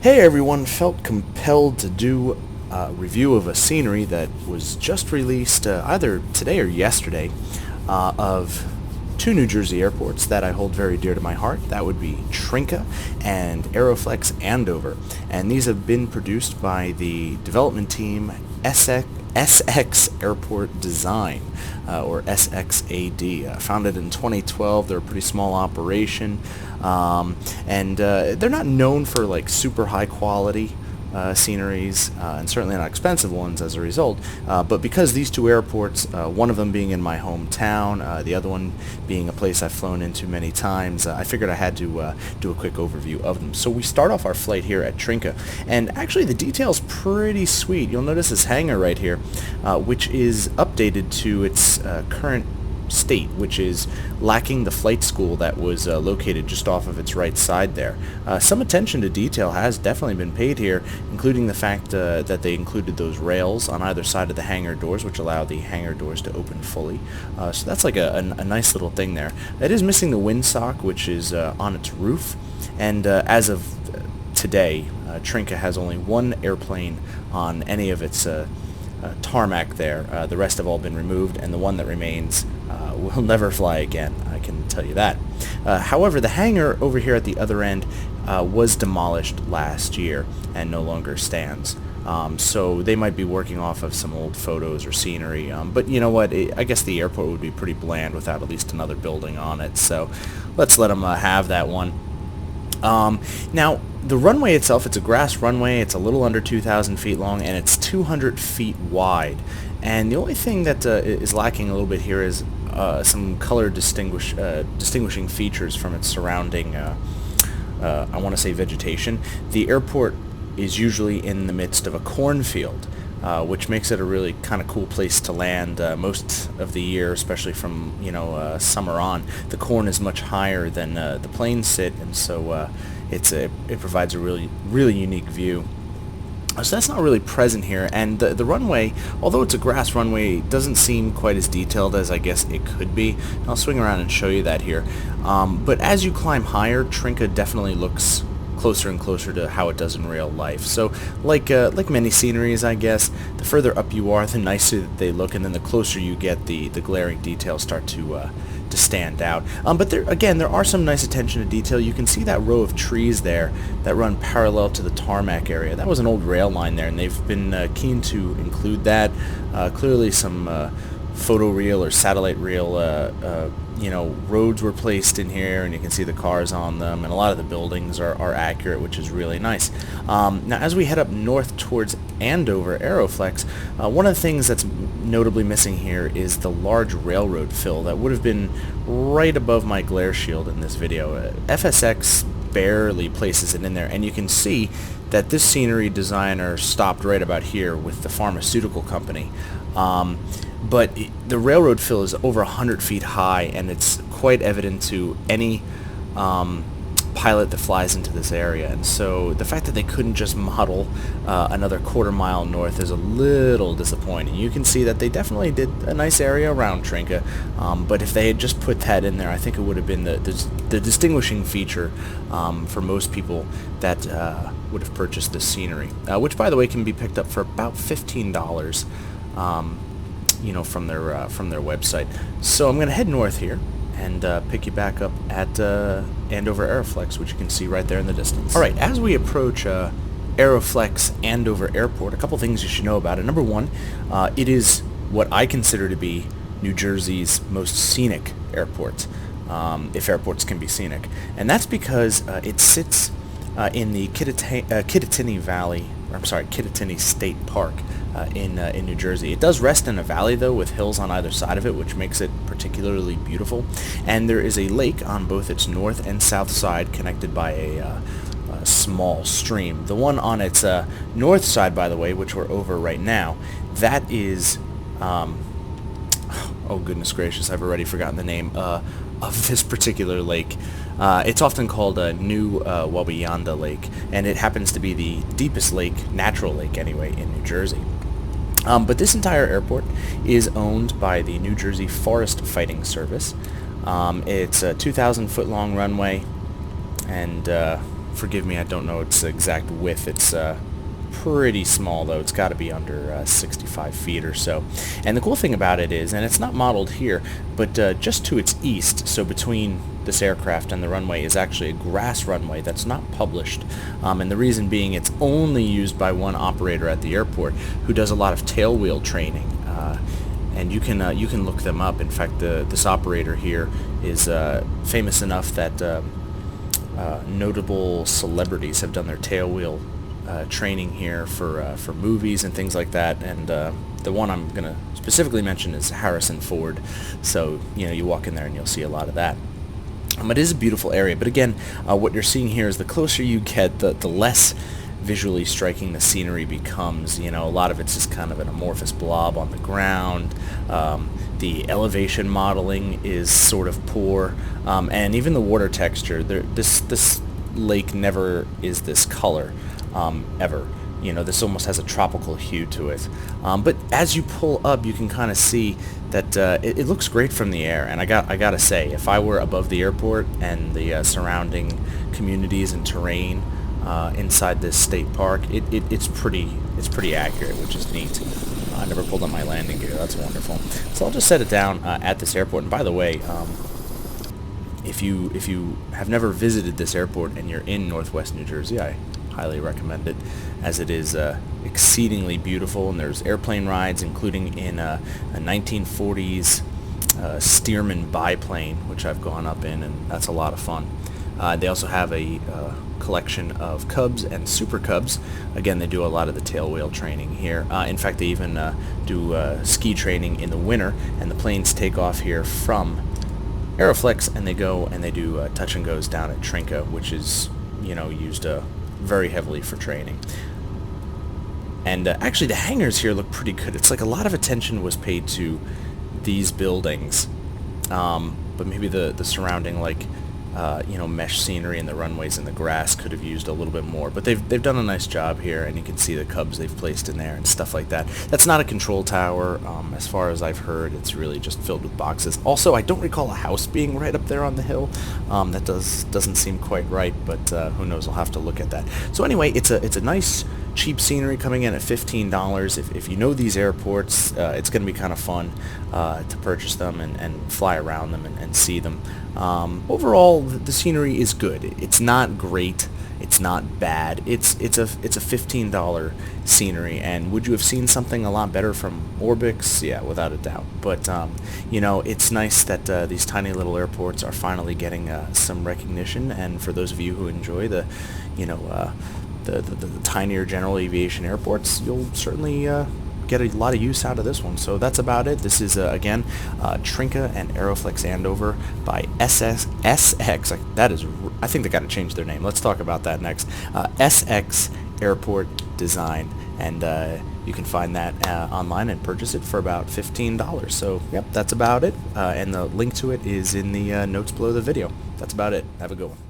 Hey everyone, felt compelled to do a review of a scenery that was just released either today or yesterday of two New Jersey airports that I hold very dear to my heart. That would be Trinca and Aeroflex Andover. And these have been produced by the development team SX Airport Design, or SXAD. Founded in 2012, they're a pretty small operation, and they're not known for like super high quality sceneries, and certainly not expensive ones as a result, but because these two airports, one of them being in my hometown, the other one being a place I've flown into many times, I figured I had to do a quick overview of them. So we start off our flight here at Trinca, and actually the detail's pretty sweet. You'll notice this hangar right here, which is updated to its current state, which is lacking the flight school that was located just off of its right side there. Some attention to detail has definitely been paid here, including the fact that they included those rails on either side of the hangar doors, which allow the hangar doors to open fully. So that's like a nice little thing there. It is missing the windsock, which is on its roof, and as of today, Trinca has only one airplane on any of its tarmac there. The rest have all been removed, and the one that remains will never fly again, I can tell you that. However, the hangar over here at the other end was demolished last year and no longer stands. So they might be working off of some old photos or scenery, but you know what, I guess the airport would be pretty bland without at least another building on it, so let's let them have that one. Now, the runway itself, it's a grass runway, it's a little under 2,000 feet long, and it's 200 feet wide. And the only thing that is lacking a little bit here is some color distinguishing features from its surrounding, I want to say, vegetation. The airport is usually in the midst of a cornfield, which makes it a really kind of cool place to land most of the year, especially from summer on. The corn is much higher than the planes sit, and so it provides a really unique view. So that's not really present here, and the runway, although it's a grass runway, doesn't seem quite as detailed as I guess it could be. I'll swing around and show you that here. But as you climb higher, Trinca definitely looks closer and closer to how it does in real life. So like many sceneries, I guess, the further up you are, the nicer that they look, and then the closer you get, the glaring details start to stand out. But there are some nice attention to detail. You can see that row of trees there that run parallel to the tarmac area. That was an old rail line there, and they've been keen to include that. Clearly some photoreal or satellite reel roads were placed in here, and you can see the cars on them, and a lot of the buildings are accurate, which is really nice. Now as we head up north towards Andover Aeroflex, one of the things that's notably missing here is the large railroad fill that would have been right above my glare shield in this video. FSX barely places it in there, and you can see that this scenery designer stopped right about here with the pharmaceutical company. But the railroad fill is over 100 feet high, and it's quite evident to any pilot that flies into this area. And so the fact that they couldn't just model another quarter mile north is a little disappointing. You can see that they definitely did a nice area around Trinca, but if they had just put that in there, I think it would have been the distinguishing feature for most people that would have purchased this scenery, which by the way can be picked up for about $15. From their website. So I'm going to head north here and pick you back up at Andover Aeroflex, which you can see right there in the distance. Alright, as we approach Aeroflex Andover Airport, a couple things you should know about it. Number one, it is what I consider to be New Jersey's most scenic airport, if airports can be scenic. And that's because it sits in the Kittatinny State Park in New Jersey. It does rest in a valley though, with hills on either side of it, which makes it particularly beautiful. And there is a lake on both its north and south side, connected by a small stream. The one on its north side, by the way, which we're over right now, that is oh goodness gracious, I've already forgotten the name of this particular lake. It's often called a New Wabiyanda Lake, and it happens to be the deepest lake, natural lake anyway, in New Jersey. But this entire airport is owned by the New Jersey Forest Fighting Service. It's a 2,000 foot long runway, and forgive me, I don't know its exact width. It's pretty small though. It's got to be under 65 feet or so. And the cool thing about it is, and it's not modeled here, but just to its east, so between this aircraft and the runway, is actually a grass runway that's not published. And the reason being, it's only used by one operator at the airport who does a lot of tailwheel training. And you can look them up. In fact, this operator here is famous enough that notable celebrities have done their tailwheel training here for movies and things like that. And the one I'm going to specifically mention is Harrison Ford. So you walk in there and you'll see a lot of that. It is a beautiful area, but again, what you're seeing here is the closer you get, the less visually striking the scenery becomes. A lot of it's just kind of an amorphous blob on the ground. The elevation modeling is sort of poor, and even the water texture. This lake never is this color, ever. This almost has a tropical hue to it. But as you pull up, you can kind of see that it looks great from the air. And I gotta say, if I were above the airport and the surrounding communities and terrain inside this state park, it's pretty accurate, which is neat. I never pulled up my landing gear. That's wonderful. So I'll just set it down at this airport. And by the way, if you have never visited this airport and you're in Northwest New Jersey, I highly recommend it, as it is exceedingly beautiful, and there's airplane rides, including in a 1940s Stearman biplane, which I've gone up in, and that's a lot of fun. They also have a collection of Cubs and Super Cubs. Again, they do a lot of the tailwheel training here. In fact, they even do ski training in the winter, and the planes take off here from Aeroflex, and they go and they do touch and goes down at Trinca, which is used very heavily for training. And actually, the hangars here look pretty good. It's like a lot of attention was paid to these buildings, but maybe the surrounding, like mesh scenery and the runways and the grass could have used a little bit more. But they've done a nice job here, and you can see the Cubs they've placed in there and stuff like that. That's not a control tower, as far as I've heard. It's really just filled with boxes. Also, I don't recall a house being right up there on the hill. That doesn't seem quite right, but who knows? I'll have to look at that. So anyway, it's a nice cheap scenery coming in at $15. If you know these airports, it's going to be kind of fun to purchase them and fly around them and see them. Overall, the scenery is good. It's not great. It's not bad. It's a $15 scenery. And would you have seen something a lot better from Orbix? Yeah, without a doubt. But it's nice that these tiny little airports are finally getting some recognition. And for those of you who enjoy the tinier general aviation airports, you'll certainly get a lot of use out of this one. So that's about it. This is again Trinca and Aeroflex Andover by SXAD. That is, I think they got to change their name. Let's talk about that next. SX Airport Design, and you can find that online and purchase it for about $15. So yep, that's about it. And the link to it is in the notes below the video. That's about it. Have a good one.